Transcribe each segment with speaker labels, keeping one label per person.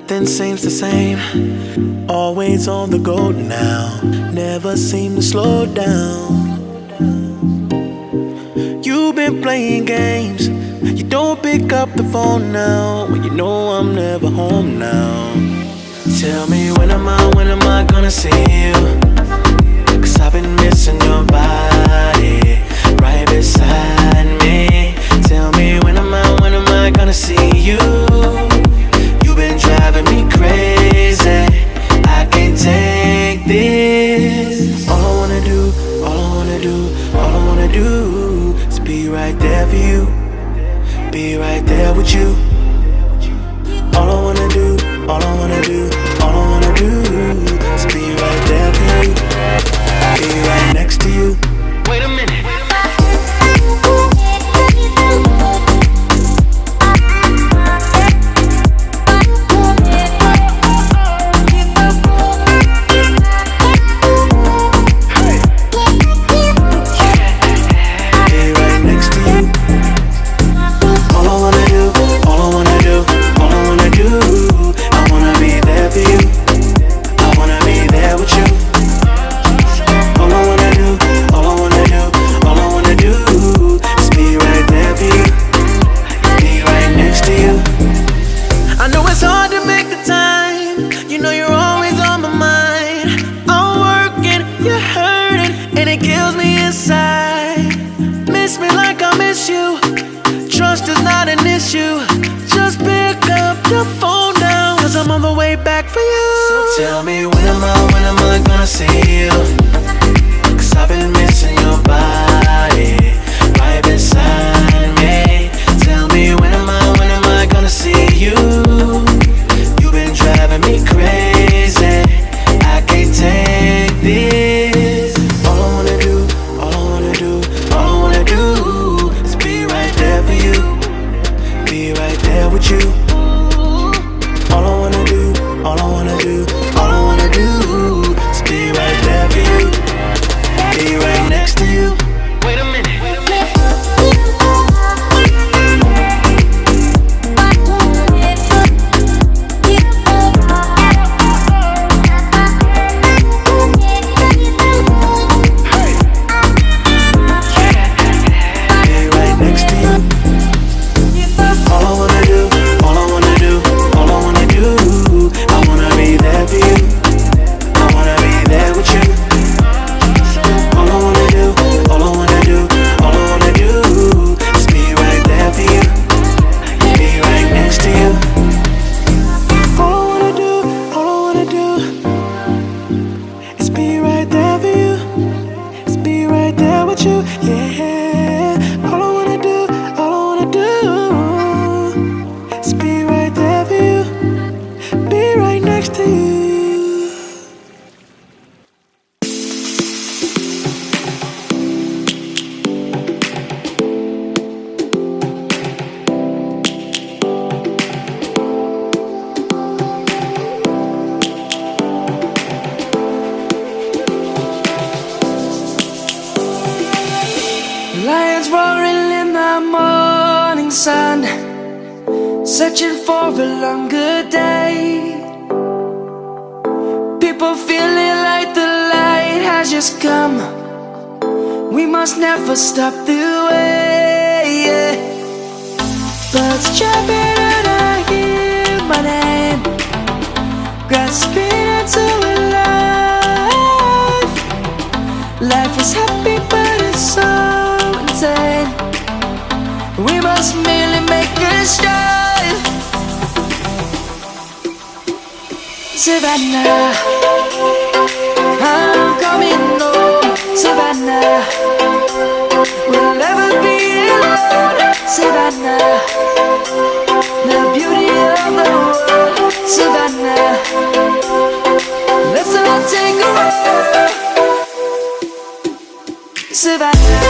Speaker 1: Nothing seems the same, always on the go now, never seem to slow down. You've been playing games, you don't pick up the phone now, when you know I'm never home now. Tell me when am I gonna see you? 'Cause I've been missing your body right beside me. Tell me when am I gonna see you? You've been driving me crazy, I can't take this. All I wanna do is be right there for you, be right there with you. All I wanna do is be right there for you, be right next to you. Wait a minute. Tell me when am I gonna see you? 'Cause I've been missing your body right beside me. Tell me when am I gonna see you? You've been driving me crazy, I can't take this. All I wanna do is be right there for you, be right there with you. All I wanna do is be right there for you, be right next to you. Wait a minute.
Speaker 2: Lions roaring in the morning sun, searching for a longer day. People feeling like the light has just come, we must never stop the way. Birds chirping and I hear my name, grasping into a life. Life is happy but it's so insane, we must merely make a start. Savannah, I'm coming home. Savannah, we'll never be alone. Savannah, the beauty of the world. Savannah, let's all take a walk. Savannah.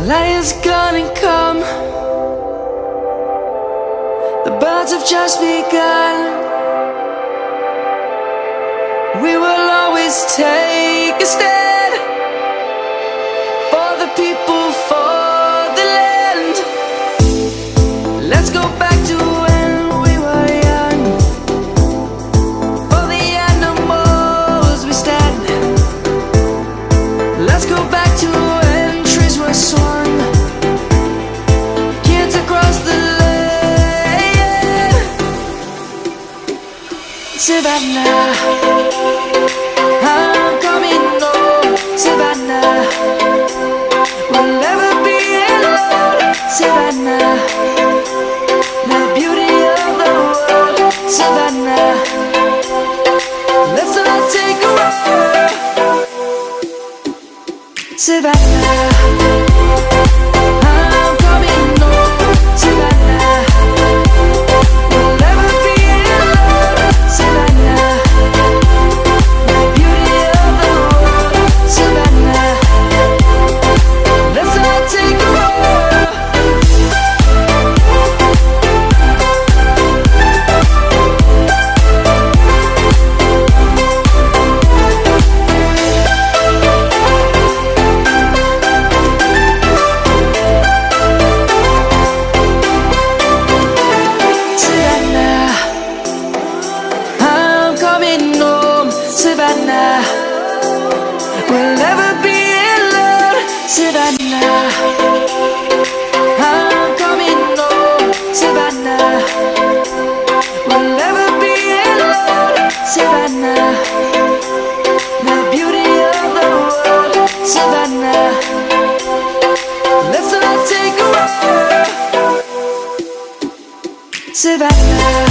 Speaker 2: Lion's gonna come, just begun. We will always take a stand for the people, for the land. Let's go back to when we were young. For the animals we stand. Let's go back to when trees were swung. Kids across the land. Savannah, I'm coming home. Savannah, we'll never be alone. Savannah, the beauty of the world. Savannah, let's all take a walk. Savannah, I'm coming home. Savannah, we'll never be alone. Savannah, the beauty of the world. Savannah, let's all take a walk. Savannah, I'm coming home. Savannah, we'll never be alone. Savannah, I'm coming home. Savannah, we'll never be alone. Savannah, the beauty of the world. Savannah, let's all take a walk. Savannah,